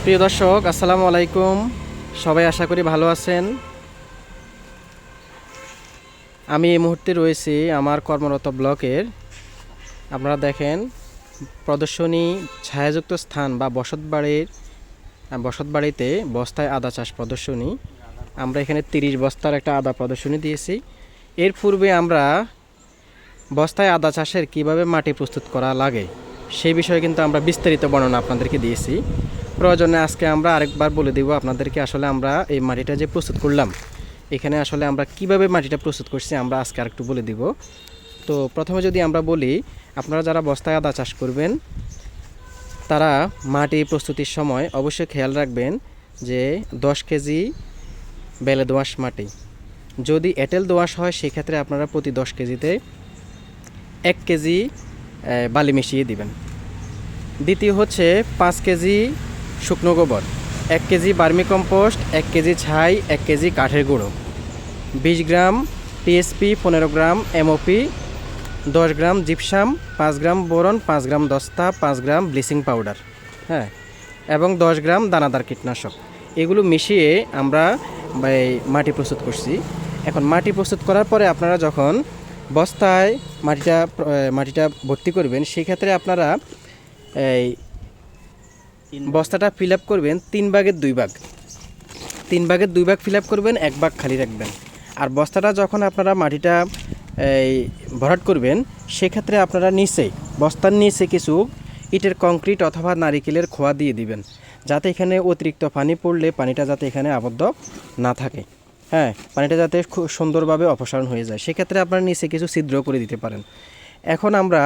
প্রিয় দর্শক, আসসালামু আলাইকুম। সবাই আশা করি ভালো আছেন। আমি এই মুহূর্তে রয়েছি আমার কর্মরত ব্লকের। আপনারা দেখেন, প্রদর্শনী ছায়াযুক্ত স্থান বা বসতবাড়িতে বস্তায় আদা চাষ প্রদর্শনী। আমরা এখানে 30 বস্তার একটা আদা প্রদর্শনী দিয়েছি। এর পূর্বে আমরা বস্তায় আদা চাষের কিভাবে মাটি প্রস্তুত করা লাগে সেই বিষয়ে কিন্তু আমরা বিস্তারিত বর্ণনা আপনাদেরকে দিয়েছি। প্রয়োজনে আজকে আমরা আরেকবার বলে দেব আপনাদেরকে, আসলে আমরা এই মাটিটা যে প্রস্তুত করলাম, এখানে আসলে আমরা কিভাবে মাটিটা প্রস্তুত করছি আমরা আজকে আরেকটু বলে দিব। তো প্রথমে যদি আমরা বলি, আপনারা যারা বস্তায় আদা চাষ করবেন তারা মাটি প্রস্তুতির সময় অবশ্যই খেয়াল রাখবেন যে 10 কেজি বেলে দোআঁশ মাটি। যদি এঁটেল দোআঁশ হয় সেক্ষেত্রে আপনারা প্রতি 10 কেজিতে 1 কেজি বালি মিশিয়ে দিবেন। দ্বিতীয় হচ্ছে 5 কেজি শুকনো গোবর, 1 কেজি বার্মি কম্পোস্ট, 1 কেজি ছাই, 1 কেজি কাঠের গুঁড়ো, 20 গ্রাম টিএসপি, 15 গ্রাম এমওপি, 10 গ্রাম জিপসাম, 5 গ্রাম বোরন, 5 গ্রাম দস্তা, 5 গ্রাম ব্লিচিং পাউডার, হ্যাঁ, এবং 10 গ্রাম দানাদার কীটনাশক। এগুলো মিশিয়ে আমরা মাটি প্রস্তুত করছি। এখন মাটি প্রস্তুত করার পরে আপনারা যখন বস্তায় মাটিটা ভর্তি করবেন, সেক্ষেত্রে আপনারা এই বস্তাটা ফিল আপ করবেন 3 ভাগের 2 ভাগ। 3 ভাগের 2 ভাগ ফিল আপ করবেন, 1 ভাগ খালি রাখবেন। আর বস্তাটা যখন আপনারা মাটিটা ভরাট করবেন, সেক্ষেত্রে আপনারা বস্তার নিচে কিছু ইটের কংক্রিট অথবা নারিকেলের খোয়া দিয়ে দিবেন, যাতে এখানে অতিরিক্ত পানি পড়লে পানিটা যাতে এখানে আবদ্ধ না থাকে, হ্যাঁ, পানিটা যাতে খুব সুন্দরভাবে অপসারণ হয়ে যায়। সেক্ষেত্রে আপনারা নিচে কিছু ছিদ্র করে দিতে পারেন। এখন আমরা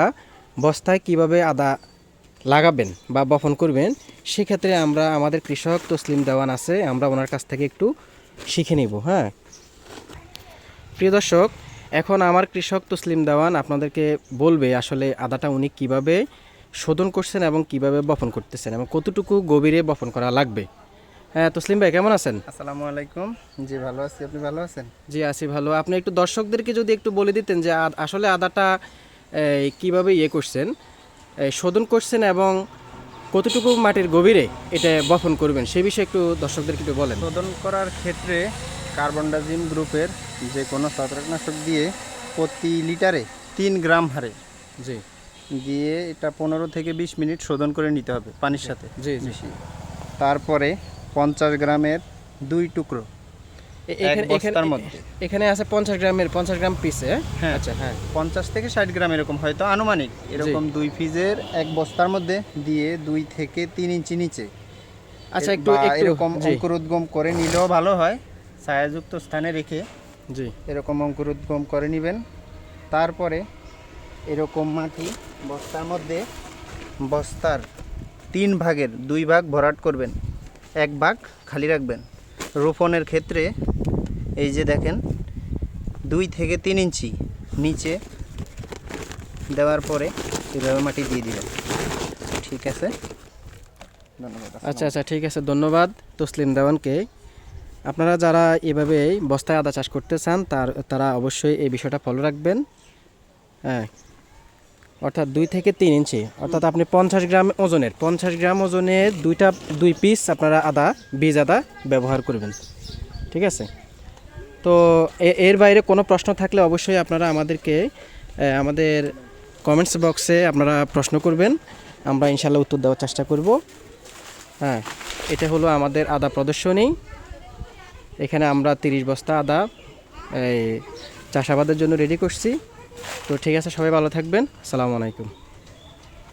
বস্তায় কিভাবে আদা লাগাবেন বা বপন করবেন, সেক্ষেত্রে আমরা আমাদের কৃষক তসলিম দেওয়ান আছে, আমরা ওনার কাছ থেকে একটু শিখে নিব। হ্যাঁ প্রিয় দর্শক, এখন আমার কৃষক তসলিম দেওয়ান আপনাদেরকে বলবে আসলে আদাটা উনি কিভাবে শোধন করছেন এবং কিভাবে বপন করতেছেন এবং কতটুকু গভীরে বপন করা লাগবে। হ্যাঁ তসলিম ভাই, কেমন আছেন? আসসালামু আলাইকুম। জি ভালো আছি, আপনি ভালো আছেন? জি আছি ভালো। আপনি একটু দর্শকদেরকে যদি একটু বলে দিতেন যে আসলে আদাটা কিভাবে করছেন, শোধন করছেন এবং কতটুকু মাটির গভীরে এটা বপন করবেন, সেই বিষয়ে একটু দর্শকদেরকে একটু বলেন। শোধন করার ক্ষেত্রে কার্বনডাজিম গ্রুপের যে কোনো ছত্রাকনাশক দিয়ে প্রতি লিটারে 3 গ্রাম হারে জি দিয়ে এটা 15 থেকে 20 মিনিট শোধন করে নিতে হবে পানির সাথে জি জি। মিশিয়ে। তারপরে 50 গ্রামের 2 টুকরো বস্তার মধ্যে। এখানে আছে 50 গ্রামের 50 গ্রাম পিসে। হ্যাঁ আচ্ছা, হ্যাঁ 50 থেকে 60 গ্রাম এরকম, হয়তো আনুমানিক এরকম 2 পিসের এক বস্তার মধ্যে দিয়ে 2 থেকে 3 ইঞ্চি নিচে, আচ্ছা, একটু এরকম অঙ্কুরোদ্গম করে নিলেও ভালো হয়, ছায়াযুক্ত স্থানে রেখে জি এরকম অঙ্কুরোদ্গম করে নেবেন। তারপরে এরকম মাটি বস্তার মধ্যে বস্তার 3 ভাগের 2 ভাগ ভরাট করবেন, 1 ভাগ খালি রাখবেন। রোপণের ক্ষেত্রে এই যে দেখেন 2 থেকে 3 ইঞ্চি নিচে দেওয়ার পরে এভাবে মাটি দিয়ে দিবেন। ঠিক আছে, ধন্যবাদ। আচ্ছা আচ্ছা, ঠিক আছে, ধন্যবাদ তসলিম দেওয়ানকে। আপনারা যারা এভাবে বস্তায় আদা চাষ করতে চান তারা অবশ্যই এই বিষয়টা ফলো রাখবেন। হ্যাঁ, অর্থাৎ 2 থেকে 3 ইঞ্চি, অর্থাৎ আপনি 50 গ্রাম ওজনের 2 পিস আপনারা বীজ আদা ব্যবহার করবেন। ঠিক আছে, তো এর বাইরে কোনো প্রশ্ন থাকলে অবশ্যই আপনারা আমাদেরকে আমাদের কমেন্টস বক্সে আপনারা প্রশ্ন করবেন, আমরা ইনশাল্লাহ উত্তর দেওয়ার চেষ্টা করব। হ্যাঁ, এটা হলো আমাদের আদা প্রদর্শনী। এখানে আমরা 30 বস্তা আদা চাষাবাদের জন্য রেডি করছি। তো ঠিক আছে, সবাই ভালো থাকবেন। আসসালামু আলাইকুম।